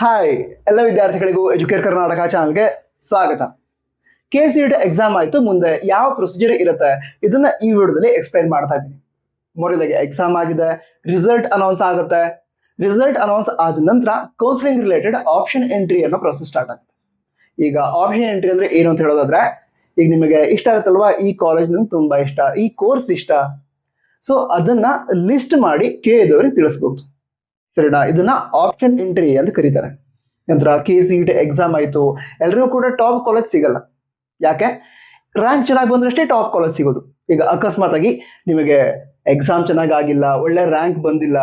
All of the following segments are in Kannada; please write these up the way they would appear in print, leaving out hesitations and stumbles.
ಹಾಯ್ ಎಲ್ಲ ವಿದ್ಯಾರ್ಥಿಗಳಿಗೂ ಎಜುಕೇಟ್ ಕರ್ನಾಟಕ ಚಾನಲ್ಗೆ ಸ್ವಾಗತ. KCET ಎಕ್ಸಾಮ್ ಆಯ್ತು, ಮುಂದೆ ಯಾವ ಪ್ರೊಸೀಜರ್ ಇರುತ್ತೆ ಇದನ್ನ ಈ ವಿಡಿಯೋದಲ್ಲಿ ಎಕ್ಸ್ಪ್ಲೈನ್ ಮಾಡ್ತಾ ಇದ್ದೀನಿ. ಮೊದಲಿಗೆ ಎಕ್ಸಾಮ್ ಆಗಿದೆ, ರಿಸಲ್ಟ್ ಅನೌನ್ಸ್ ಆಗುತ್ತೆ. ರಿಸಲ್ಟ್ ಅನೌನ್ಸ್ ಆದ ನಂತರ ಕೌನ್ಸಿಲಿಂಗ್ ರಿಲೇಟೆಡ್ ಆಪ್ಷನ್ ಎಂಟ್ರಿ ಅನ್ನೋ ಪ್ರೊಸೆಸ್ ಸ್ಟಾರ್ಟ್ ಆಗುತ್ತೆ. ಈಗ ಆಪ್ಷನ್ ಎಂಟ್ರಿ ಅಂದ್ರೆ ಏನು ಅಂತ ಹೇಳೋದಾದ್ರೆ, ಈಗ ನಿಮಗೆ ಇಷ್ಟ ಆಗುತ್ತಲ್ವಾ, ಈ ಕಾಲೇಜ್ ನಿಮ್ಗೆ ತುಂಬಾ ಇಷ್ಟ, ಈ ಕೋರ್ಸ್ ಇಷ್ಟ, ಸೊ ಅದನ್ನ ಲಿಸ್ಟ್ ಮಾಡಿ ಕೇಳಿದವರಿಗೆ ತಿಳಿಸ್ಬಹುದು. ಸರಿನಾ? ಇದನ್ನ ಆಪ್ಷನ್ ಎಂಟ್ರಿ ಅಂತ ಕರೀತಾರೆ. ನಂತರ KCET ಎಕ್ಸಾಮ್ ಆಯ್ತು, ಎಲ್ಲರಿಗೂ ಕೂಡ ಟಾಪ್ ಕಾಲೇಜ್ ಸಿಗಲ್ಲ. ಯಾಕೆ? ರ್ಯಾಂಕ್ ಚೆನ್ನಾಗಿ ಬಂದ್ರಷ್ಟೇ ಟಾಪ್ ಕಾಲೇಜ್ ಸಿಗೋದು. ಈಗ ಅಕಸ್ಮಾತ್ ಆಗಿ ನಿಮಗೆ ಎಕ್ಸಾಮ್ ಚೆನ್ನಾಗಿ ಆಗಿಲ್ಲ, ಒಳ್ಳೆ ರ್ಯಾಂಕ್ ಬಂದಿಲ್ಲ,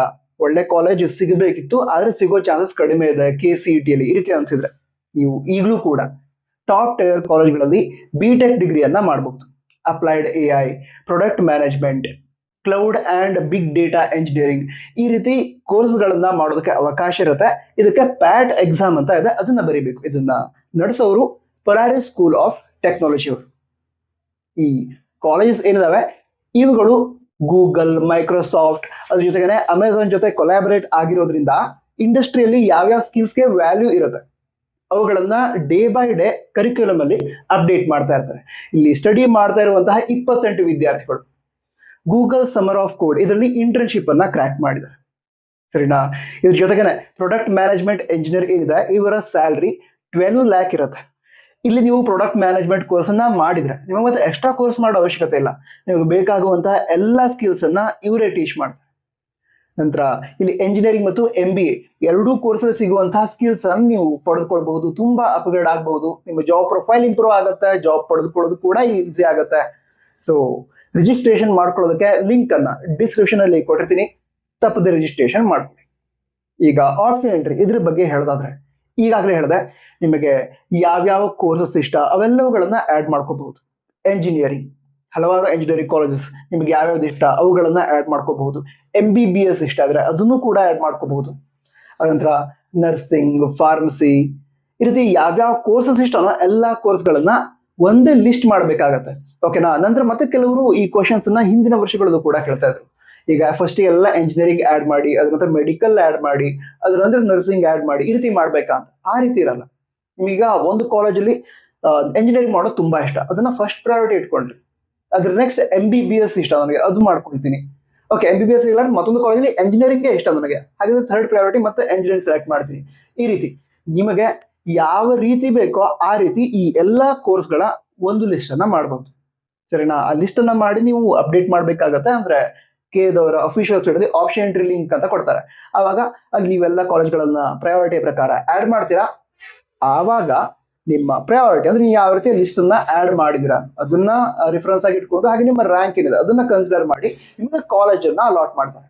ಒಳ್ಳೆ ಕಾಲೇಜ್ ಸಿಗಬೇಕಿತ್ತು ಆದ್ರೆ ಸಿಗೋ ಚಾನ್ಸಸ್ ಕಡಿಮೆ ಇದೆ KCET ಅಲ್ಲಿ, ಈ ರೀತಿ ಅನ್ಸಿದ್ರೆ ನೀವು ಈಗಲೂ ಕೂಡ ಟಾಪ್ ಟೈರ್ ಕಾಲೇಜ್ಗಳಲ್ಲಿ BTech ಡಿಗ್ರಿಯನ್ನ ಮಾಡಬಹುದು. Applied AI, product management, cloud and big data engineering, ಈ ರೀತಿ ಕೋರ್ಸ್ಗಳನ್ನ ಮಾಡೋದಕ್ಕೆ ಅವಕಾಶ ಇರುತ್ತೆ. ಇದಕ್ಕೆ ಪ್ಯಾಟ್ ಎಕ್ಸಾಮ್ ಅಂತ ಇದೆ, ಅದನ್ನ ಬರೀಬೇಕು. ಇದನ್ನ ನಡೆಸೋರು ಪೊಲಾರಿಸ್ ಸ್ಕೂಲ್ ಆಫ್ ಟೆಕ್ನಾಲಜಿ ಅವರು. ಈ ಕಾಲೇಜಸ್ ಏನಿದಾವೆ ಇವುಗಳು ಗೂಗಲ್, ಮೈಕ್ರೋಸಾಫ್ಟ್, ಅದ್ರ ಜೊತೆಗೆ ಅಮೆಝಾನ್ ಜೊತೆ ಕೊಲಾಬರೇಟ್ ಆಗಿರೋದ್ರಿಂದ ಇಂಡಸ್ಟ್ರಿಯಲ್ಲಿ ಯಾವ್ಯಾವ ಸ್ಕಿಲ್ಸ್ಗೆ ವ್ಯಾಲ್ಯೂ ಇರುತ್ತೆ ಅವುಗಳನ್ನ ಡೇ ಬೈ ಡೇ ಕರಿಕ್ಯುಲಮ್ ಅಲ್ಲಿ ಅಪ್ಡೇಟ್ ಮಾಡ್ತಾ ಇರ್ತಾರೆ. ಇಲ್ಲಿ ಸ್ಟಡಿ ಮಾಡ್ತಾ ಇರುವಂತಹ 28 ವಿದ್ಯಾರ್ಥಿಗಳು ಗೂಗಲ್ ಸಮರ್ ಆಫ್ ಕೋಡ್ ಇದರಲ್ಲಿ ಇಂಟರ್ನ್ಶಿಪ್ ಅನ್ನ ಕ್ರ್ಯಾಕ್ ಮಾಡಿದ್ದಾರೆ. ಸರಿನಾ? ಇದ್ರ ಜೊತೆಗೇನೆ ಪ್ರಾಡಕ್ಟ್ ಮ್ಯಾನೇಜ್ಮೆಂಟ್ ಇಂಜಿನಿಯರ್ ಏನಿದೆ ಇವರ ಸ್ಯಾಲ್ರಿ 12 ಲ್ಯಾಕ್ ಇರುತ್ತೆ. ಇಲ್ಲಿ ನೀವು ಪ್ರಾಡಕ್ಟ್ ಮ್ಯಾನೇಜ್ಮೆಂಟ್ ಕೋರ್ಸ್ ಅನ್ನ ಮಾಡಿದ್ರೆ ನಿಮಗೆ ಮತ್ತೆ ಎಕ್ಸ್ಟ್ರಾ ಕೋರ್ಸ್ ಮಾಡೋ ಅವಶ್ಯಕತೆ ಇಲ್ಲ, ನಿಮಗೆ ಬೇಕಾಗುವಂತಹ ಎಲ್ಲಾ ಸ್ಕಿಲ್ಸ್ ಅನ್ನ ಇವರೇ ಟೀಚ್ ಮಾಡ್ತಾರೆ. ನಂತರ ಇಲ್ಲಿ ಎಂಜಿನಿಯರಿಂಗ್ ಮತ್ತು MBA ಎರಡೂ ಕೋರ್ಸ್ ಸಿಗುವಂತಹ ಸ್ಕಿಲ್ಸ್ ಅನ್ನು ನೀವು ಪಡೆದುಕೊಳ್ಬಹುದು, ತುಂಬಾ ಅಪ್ಗ್ರೇಡ್ ಆಗಬಹುದು, ನಿಮ್ಮ ಜಾಬ್ ಪ್ರೊಫೈಲ್ ಇಂಪ್ರೂವ್ ಆಗುತ್ತೆ, ಜಾಬ್ ಪಡೆದುಕೊಳ್ಳೋದು ಕೂಡ ಈಸಿ ಆಗುತ್ತೆ. ಸೊ ರಿಜಿಸ್ಟ್ರೇಷನ್ ಮಾಡ್ಕೊಳ್ಳೋದಕ್ಕೆ ಲಿಂಕ್ ಅನ್ನ ಡಿಸ್ಕ್ರಿಪ್ಷನ್ ಅಲ್ಲಿ ಕೊಟ್ಟಿರ್ತೀನಿ, ತಪ್ಪದೆ ರಿಜಿಸ್ಟ್ರೇಷನ್ ಮಾಡ್ಕೊಳ್ಳಿ. ಈಗ ಆಪ್ಷನ್ ಎಂಟ್ರಿ ಇದ್ರ ಬಗ್ಗೆ ಹೇಳೋದಾದ್ರೆ, ಈಗಾಗಲೇ ಹೇಳಿದೆ ನಿಮಗೆ ಯಾವ್ಯಾವ ಕೋರ್ಸಸ್ ಇಷ್ಟ ಅವೆಲ್ಲವುಗಳನ್ನ ಆಡ್ ಮಾಡ್ಕೋಬಹುದು. ಎಂಜಿನಿಯರಿಂಗ್, ಹಲವಾರು ಎಂಜಿನಿಯರಿಂಗ್ ಕಾಲೇಜಸ್ ನಿಮಗೆ ಯಾವ್ಯಾವ್ದು ಇಷ್ಟ ಅವುಗಳನ್ನ ಆಡ್ ಮಾಡ್ಕೋಬಹುದು. MBBS ಇಷ್ಟ ಆದ್ರೆ ಅದನ್ನು ಕೂಡ ಆಡ್ ಮಾಡ್ಕೋಬಹುದು. ಅದಂತರ ನರ್ಸಿಂಗ್, ಫಾರ್ಮಸಿ, ಈ ರೀತಿ ಯಾವ್ಯಾವ ಕೋರ್ಸಸ್ ಇಷ್ಟನೋ ಎಲ್ಲಾ ಕೋರ್ಸ್ಗಳನ್ನ ಒಂದೇ ಲಿಸ್ಟ್ ಮಾಡ್ಬೇಕಾಗತ್ತೆ. ಓಕೆನಾ? ನಂತರ ಮತ್ತೆ ಕೆಲವರು ಈ ಕ್ವಶನ್ಸ್ ಅನ್ನ ಹಿಂದಿನ ವರ್ಷಗಳಲ್ಲೂ ಕೂಡ ಕೇಳ್ತಾ ಇದ್ರು. ಈಗ ಫಸ್ಟ್ ಎಲ್ಲ ಎಂಜಿನಿಯರಿಂಗ್ ಆಡ್ ಮಾಡಿ, ಅದ್ರ ನಂತರ ಮೆಡಿಕಲ್ ಆಡ್ ಮಾಡಿ, ಅದ್ರ ನಂತರ ನರ್ಸಿಂಗ್ ಆಡ್ ಮಾಡಿ, ಈ ರೀತಿ ಮಾಡ್ಬೇಕಾ ಅಂತ. ಆ ರೀತಿ ಇರಲ್ಲ. ನಿಮೀಗ ಒಂದು ಕಾಲೇಜಲ್ಲಿ ಎಂಜಿನಿಯರಿಂಗ್ ಮಾಡೋದು ತುಂಬಾ ಇಷ್ಟ, ಅದನ್ನ ಫಸ್ಟ್ ಪ್ರಯಾರಿಟಿ ಇಟ್ಕೊಂಡ್ರಿ. ಅದ್ರ ನೆಕ್ಸ್ಟ್ MBBS ಇಷ್ಟ ನನಗೆ, ಅದು ಮಾಡ್ಕೊಳ್ತೀನಿ. ಓಕೆ, MBBS ಇಲ್ಲ ಮತ್ತೊಂದು ಕಾಲೇಜಲ್ಲಿ ಎಂಜಿನಿಯರಿಂಗೇ ಇಷ್ಟ ನನಗೆ, ಹಾಗಾದ್ರೆ ಥರ್ಡ್ ಪ್ರಯಾರಿಟಿ ಮತ್ತೆ ಎಂಜಿನಿಯರಿಂಗ್ ಸೆಲೆಕ್ಟ್ ಮಾಡ್ತೀನಿ. ಈ ರೀತಿ ನಿಮಗೆ ಯಾವ ರೀತಿ ಬೇಕೋ ಆ ರೀತಿ ಈ ಎಲ್ಲಾ ಕೋರ್ಸ್ಗಳ ಒಂದು ಲಿಸ್ಟ್ ಅನ್ನ ಮಾಡಬಹುದು. ಸರಿನಾ? ಆ ಲಿಸ್ಟ್ ಅನ್ನ ಮಾಡಿ ನೀವು ಅಪ್ಡೇಟ್ ಮಾಡ್ಬೇಕಾಗತ್ತೆ. ಅಂದ್ರೆ KEDವರ official website option entry link ಅಂತ ಕೊಡ್ತಾರೆ. ಆವಾಗ ಅಲ್ಲಿ ನೀವೆಲ್ಲ ಕಾಲೇಜ್ಗಳನ್ನ ಪ್ರಯಾರಿಟಿ ಪ್ರಕಾರ ಆಡ್ ಮಾಡ್ತೀರಾ. ಆವಾಗ ನಿಮ್ಮ ಪ್ರಯಾರಿಟಿ ಅಂದ್ರೆ ನೀವು ಯಾವ ರೀತಿ ಲಿಸ್ಟ್ ಅನ್ನ ಆಡ್ ಮಾಡಿದಿರಾ ಅದನ್ನ ರಿಫರೆನ್ಸ್ ಆಗಿ ಇಟ್ಕೊಂಡು, ಹಾಗೆ ನಿಮ್ಮ ರ್ಯಾಂಕ್ ಏನಿದೆ ಅದನ್ನ ಕನ್ಸಿಡರ್ ಮಾಡಿ ನಿಮಗೆ ಕಾಲೇಜ್ ಅನ್ನ ಅಲಾಟ್ ಮಾಡ್ತಾರೆ.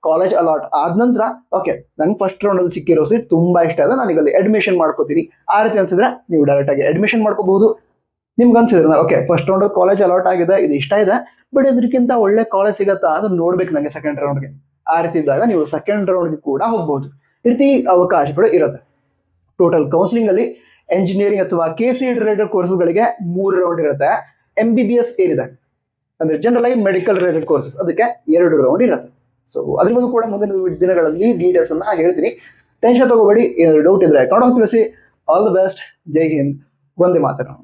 ಕಾಲೇಜ್ ಅಲಾಟ್ ಆದ ನಂತರ ಓಕೆ, ನಂಗೆ ಫಸ್ಟ್ ರೌಂಡ್ ಅಲ್ಲಿ ಸಿಕ್ಕಿರೋ ಸೀಟ್ ತುಂಬಾ ಇಷ್ಟ ಇದೆ, ನನಗೆ ಅಲ್ಲಿ ಅಡ್ಮಿಷನ್ ಮಾಡ್ಕೋತೀನಿ, ಆ ರೀತಿ ಅನ್ಸಿದ್ರೆ ನೀವು ಡೈರೆಕ್ಟ್ ಆಗಿ ಅಡ್ಮಿಷನ್ ಮಾಡ್ಕೋಬಹುದು. ನಿಮ್ಗೆ ಅನ್ಸಿದ್ರೆ okay first round college allot ಆಗಿದೆ, ಇದು ಇಷ್ಟ ಇದೆ, ಬಟ್ ಇದಕ್ಕಿಂತ ಒಳ್ಳೆ ಕಾಲೇಜ್ ಸಿಗತ್ತಾ ಅದನ್ನ ನೋಡ್ಬೇಕು ನಂಗೆ ಸೆಕೆಂಡ್ ರೌಂಡ್ಗೆ, ಆ ರೀತಿ ಇದ್ದಾಗ ನೀವು ಸೆಕೆಂಡ್ ರೌಂಡ್ಗೆ ಕೂಡ ಹೋಗ್ಬಹುದು. ಈ ರೀತಿ ಅವಕಾಶಗಳು ಇರುತ್ತೆ. ಟೋಟಲ್ ಕೌನ್ಸಿಲಿಂಗ್ ಅಲ್ಲಿ ಎಂಜಿನಿಯರಿಂಗ್ ಅಥವಾ KCET ರಿಲೇಟೆಡ್ ಕೋರ್ಸ್ಗಳಿಗೆ 3 ರೌಂಡ್ ಇರುತ್ತೆ. MBBS ಏನಿದೆ ಅಂದ್ರೆ ಜನರಲ್ ಆಗಿ ಮೆಡಿಕಲ್ ರಿಲೇಟೆಡ್ ಕೋರ್ಸಸ್, ಅದಕ್ಕೆ 2 ರೌಂಡ್ ಇರುತ್ತೆ. ಸೊ ಅದ್ರ ಬಗ್ಗೆ ಕೂಡ ಮುಂದಿನ ದಿನಗಳಲ್ಲಿ ಡೀಟೇಲ್ಸ್ ಅನ್ನ ಹೇಳ್ತೀನಿ, ಟೆನ್ಷನ್ ತಗೋಬೇಡಿ. ಏನಾದ್ರು ಡೌಟ್ ಇದ್ರೆ ಕನ್ನಡ ತಿಳಿಸಿ. All the best. ಜೈ ಹಿಂದ್, ವಂದೇ ಮಾತರಂ.